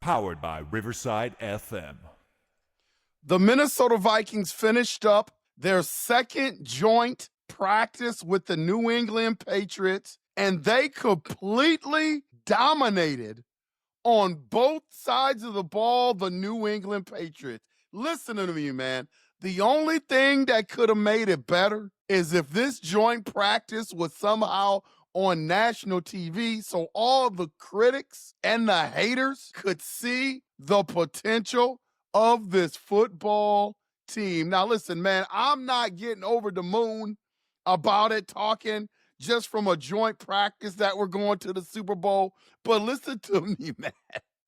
Powered by Riverside FM. The Minnesota Vikings finished up their second joint practice with the New England Patriots, and they completely dominated on both sides of the ball the New England Patriots. Listen to me, man. The only thing that could have made it better is if this joint practice was somehow on national TV so all the critics and the haters could see the potential of this football team. Now, listen, man, I'm not getting over the moon about it, talking just from a joint practice that we're going to the Super Bowl. But listen to me, man.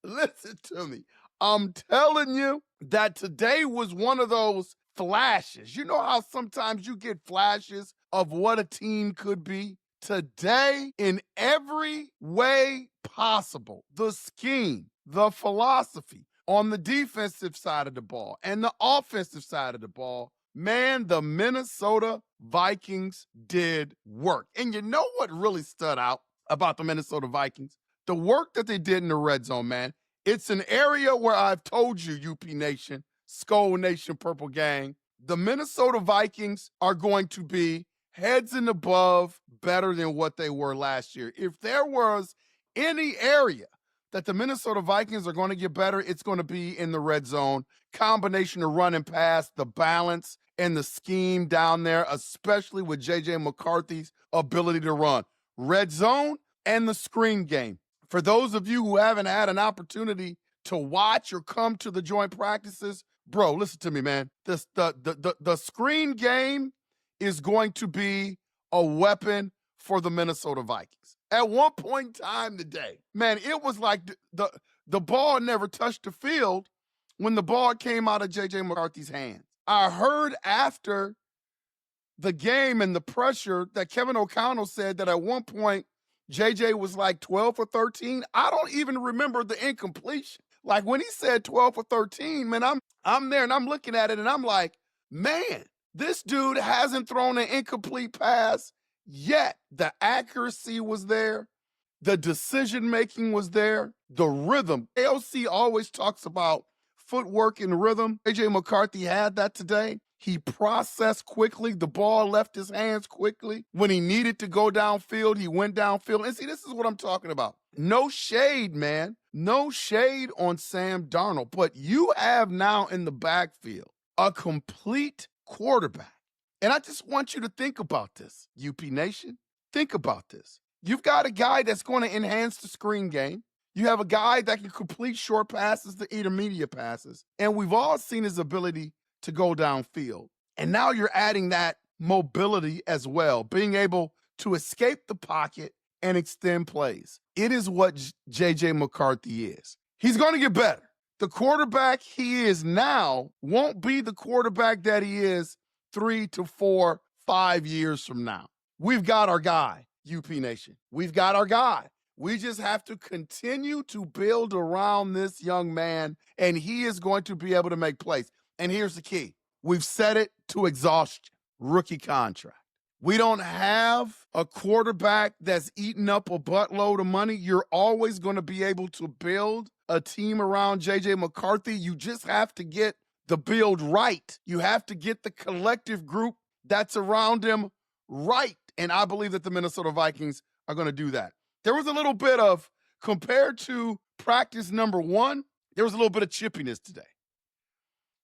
Listen to me. I'm telling you that today was one of those flashes. You know how sometimes you get flashes of what a team could be? Today, in every way possible, the scheme, the philosophy on the defensive side of the ball and the offensive side of the ball, man, the Minnesota Vikings did work. And you know what really stood out about the Minnesota Vikings? The work that they did in the red zone, man. It's an area where I've told you, UP Nation, Skull Nation, Purple Gang, the Minnesota Vikings are going to be heads and above better than what they were last year. If there was any area that the Minnesota Vikings are going to get better, it's going to be in the red zone. Combination of run and pass, the balance and the scheme down there, especially with JJ McCarthy's ability to run. Red zone and the screen game. For those of you who haven't had an opportunity to watch or come to the joint practices, bro, listen to me, man. The screen game is going to be a weapon for the Minnesota Vikings. At one point in time today, man, it was like the ball never touched the field when the ball came out of JJ McCarthy's hands. I heard after the game and the pressure that Kevin O'Connell said that at one point JJ was like 12 for 13. I don't even remember the incompletion. Like when he said 12 for 13, man, I'm there and I'm looking at it and I'm like, man, this dude hasn't thrown an incomplete pass yet. The accuracy was there. The decision-making was there. The rhythm. AOC always talks about footwork and rhythm. JJ McCarthy had that today. He processed quickly. The ball left his hands quickly. When he needed to go downfield, he went downfield. And see, this is what I'm talking about. No shade, man. No shade on Sam Darnold. But you have now in the backfield a complete quarterback. And I just want you to think about this, UP Nation. Think about this. You've got a guy that's going to enhance the screen game. You have a guy that can complete short passes to intermediate passes. And we've all seen his ability to go downfield. And now you're adding that mobility as well, being able to escape the pocket and extend plays. It is what JJ McCarthy is. He's going to get better. The quarterback he is now won't be the quarterback that he is 3 to 4, 5 years from now. We've got our guy, UP Nation. We've got our guy. We just have to continue to build around this young man, and he is going to be able to make plays. And here's the key. We've said it to exhaustion. Rookie contract. We don't have a quarterback that's eating up a buttload of money. You're always going to be able to build a team around JJ McCarthy. You just have to get the build right. You have to get the collective group that's around him right. And I believe that the Minnesota Vikings are going to do that. There was a little bit of, compared to practice number 1, there was a little bit of chippiness today.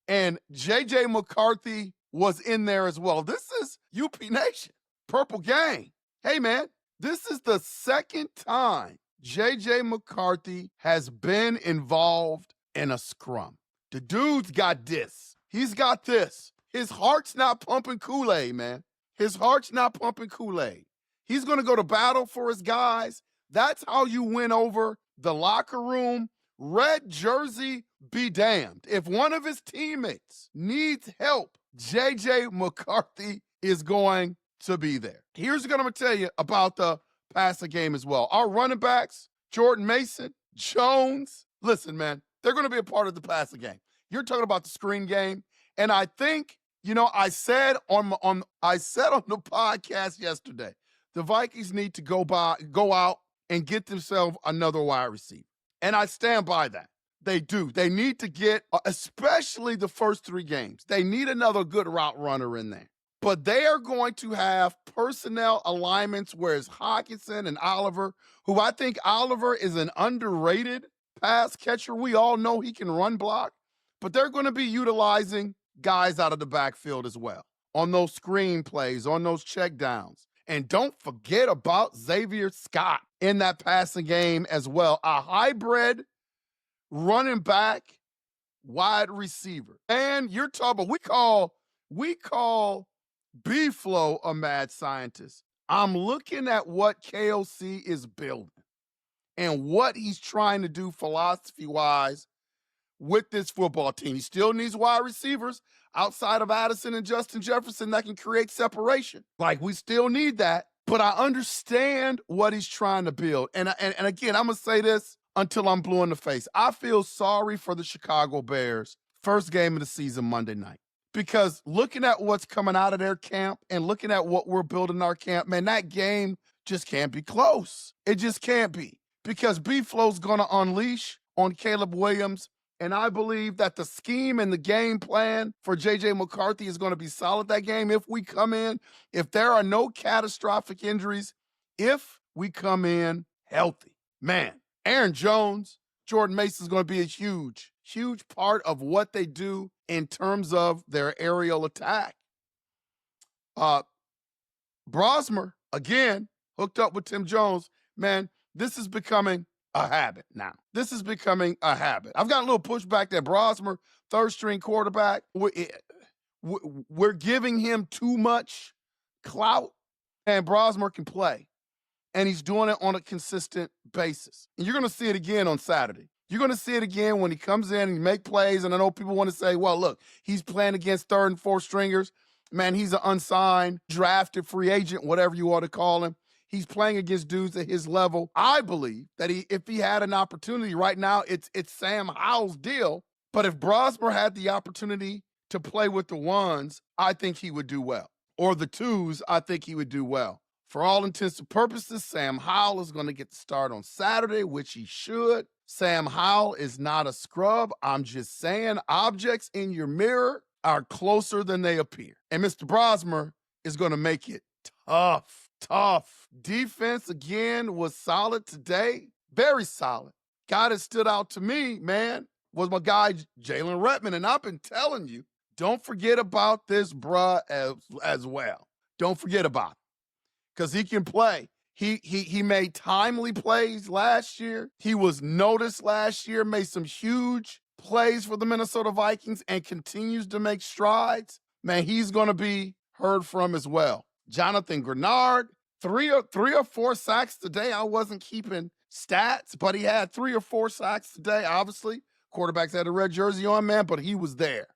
And JJ McCarthy was in there as well. This is UP Nation, Purple Gang. Hey, man, this is the second time JJ McCarthy has been involved in a scrum. The dude's got this. He's got this. His heart's not pumping Kool-Aid, man. His heart's not pumping Kool-Aid. He's going to go to battle for his guys. That's how you win over the locker room. Red jersey be damned. If one of his teammates needs help, JJ McCarthy is going to be there. Here's what I'm going to tell you about the passing game as well. Our running backs, Jordan Mason, Jones, listen, man, they're going to be a part of the passing game. You're talking about the screen game. And I think, I said on the podcast yesterday, the Vikings need to go out and get themselves another wide receiver. And I stand by that. They do. They need to get, especially the first 3 games, they need another good route runner in there. But they are going to have personnel alignments where it's Hockenson and Oliver, who I think Oliver is an underrated pass catcher. We all know he can run block, but they're going to be utilizing guys out of the backfield as well on those screen plays, on those check downs. And don't forget about Xavier Scott in that passing game as well. A hybrid running back, wide receiver. And you're talking, we call B-Flow a mad scientist. I'm looking at what KOC is building and what he's trying to do philosophy-wise with this football team. He still needs wide receivers outside of Addison and Justin Jefferson that can create separation. Like, we still need that. But I understand what he's trying to build. And again, I'm going to say this until I'm blue in the face. I feel sorry for the Chicago Bears. First game of the season, Monday night. Because looking at what's coming out of their camp and looking at what we're building our camp, man, that game just can't be close. It just can't be. Because B-Flow's going to unleash on Caleb Williams. And I believe that the scheme and the game plan for JJ McCarthy is going to be solid that game. If we come in, if there are no catastrophic injuries, if we come in healthy, man, Aaron Jones, Jordan Mason is going to be a huge part of what they do in terms of their aerial attack. Brosmer, again, hooked up with Tim Jones. Man, this is becoming a habit now. This is becoming a habit. I've got a little pushback that Brosmer, third-string quarterback, we're giving him too much clout, and Brosmer can play. And he's doing it on a consistent basis. And you're going to see it again on Saturday. You're going to see it again when he comes in and he make plays. And I know people want to say, well, look, he's playing against third and fourth stringers. Man, he's an unsigned, drafted free agent, whatever you ought to call him. He's playing against dudes at his level. I believe that if he had an opportunity right now, it's Sam Howell's deal. But if Brosmer had the opportunity to play with the ones, I think he would do well. Or the twos, I think he would do well. For all intents and purposes, Sam Howell is going to get the start on Saturday, which he should. Sam Howell is not a scrub. I'm just saying objects in your mirror are closer than they appear. And Mr. Brosmer is going to make it tough. Defense, again, was solid today. Very solid. Guy that stood out to me, man, was my guy, Jalen Redmond. And I've been telling you, don't forget about this bruh as well. Don't forget about it. Because he can play. He made timely plays last year. He was noticed last year, made some huge plays for the Minnesota Vikings, and continues to make strides. Man, he's going to be heard from as well. Jonathan Grenard, three or four sacks today. I wasn't keeping stats, but he had 3 or 4 sacks today, obviously. Quarterbacks had a red jersey on, man, but he was there.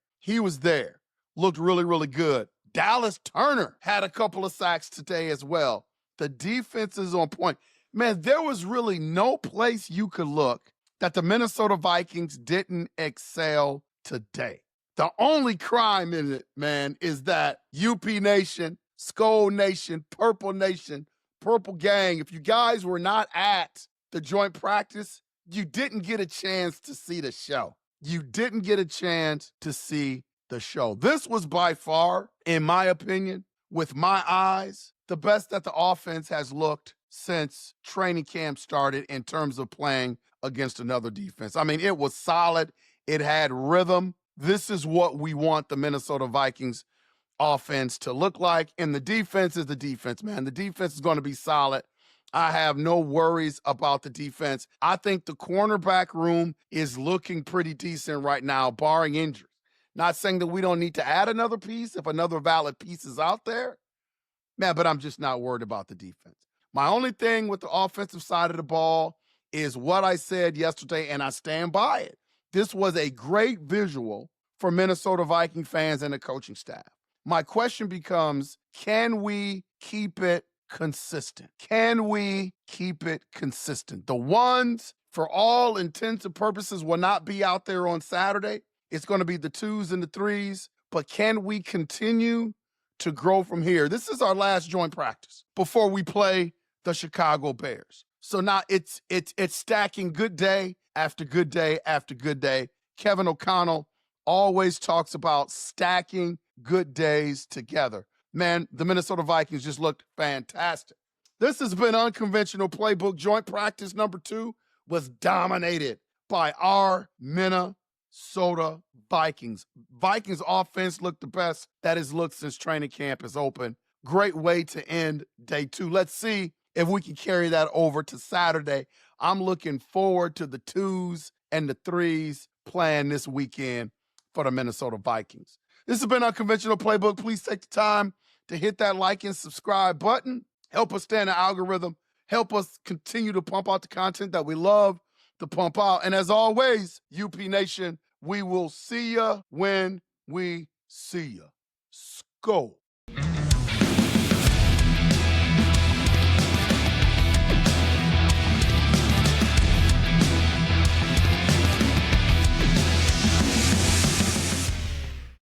Looked really, really good. Dallas Turner had a couple of sacks today as well. The defense is on point. Man, there was really no place you could look that the Minnesota Vikings didn't excel today. The only crime in it, man, is that UP Nation, Skull Nation, Purple Gang, if you guys were not at the joint practice, you didn't get a chance to see the show. This was by far, in my opinion, with my eyes, the best that the offense has looked since training camp started in terms of playing against another defense. I mean, it was solid. It had rhythm. This is what we want the Minnesota Vikings offense to look like. And the defense is the defense, man. The defense is going to be solid. I have no worries about the defense. I think the cornerback room is looking pretty decent right now, barring injuries. Not saying that we don't need to add another piece if another valid piece is out there. Man, but I'm just not worried about the defense. My only thing with the offensive side of the ball is what I said yesterday, and I stand by it. This was a great visual for Minnesota Viking fans and the coaching staff. My question becomes, can we keep it consistent? The ones, for all intents and purposes, will not be out there on Saturday. It's going to be the 2s and the 3s. But can we continue to grow from here? This is our last joint practice before we play the Chicago Bears. So now it's stacking good day after good day after good day. Kevin O'Connell always talks about stacking good days together. Man, the Minnesota Vikings just looked fantastic. This has been Unconventional Playbook. Joint practice number 2 was dominated by our Minnesota Vikings. Vikings offense looked the best that has looked since training camp is open. Great way to end day 2. Let's see if we can carry that over to Saturday. I'm looking forward to the 2s and the 3s playing this weekend for the Minnesota Vikings. This has been Unconventional Playbook. Please take the time to hit that like and subscribe button. Help us stay in the algorithm. Help us continue to pump out the content that we love to pump out. And as always, UP Nation, we will see ya when we see ya. Skol.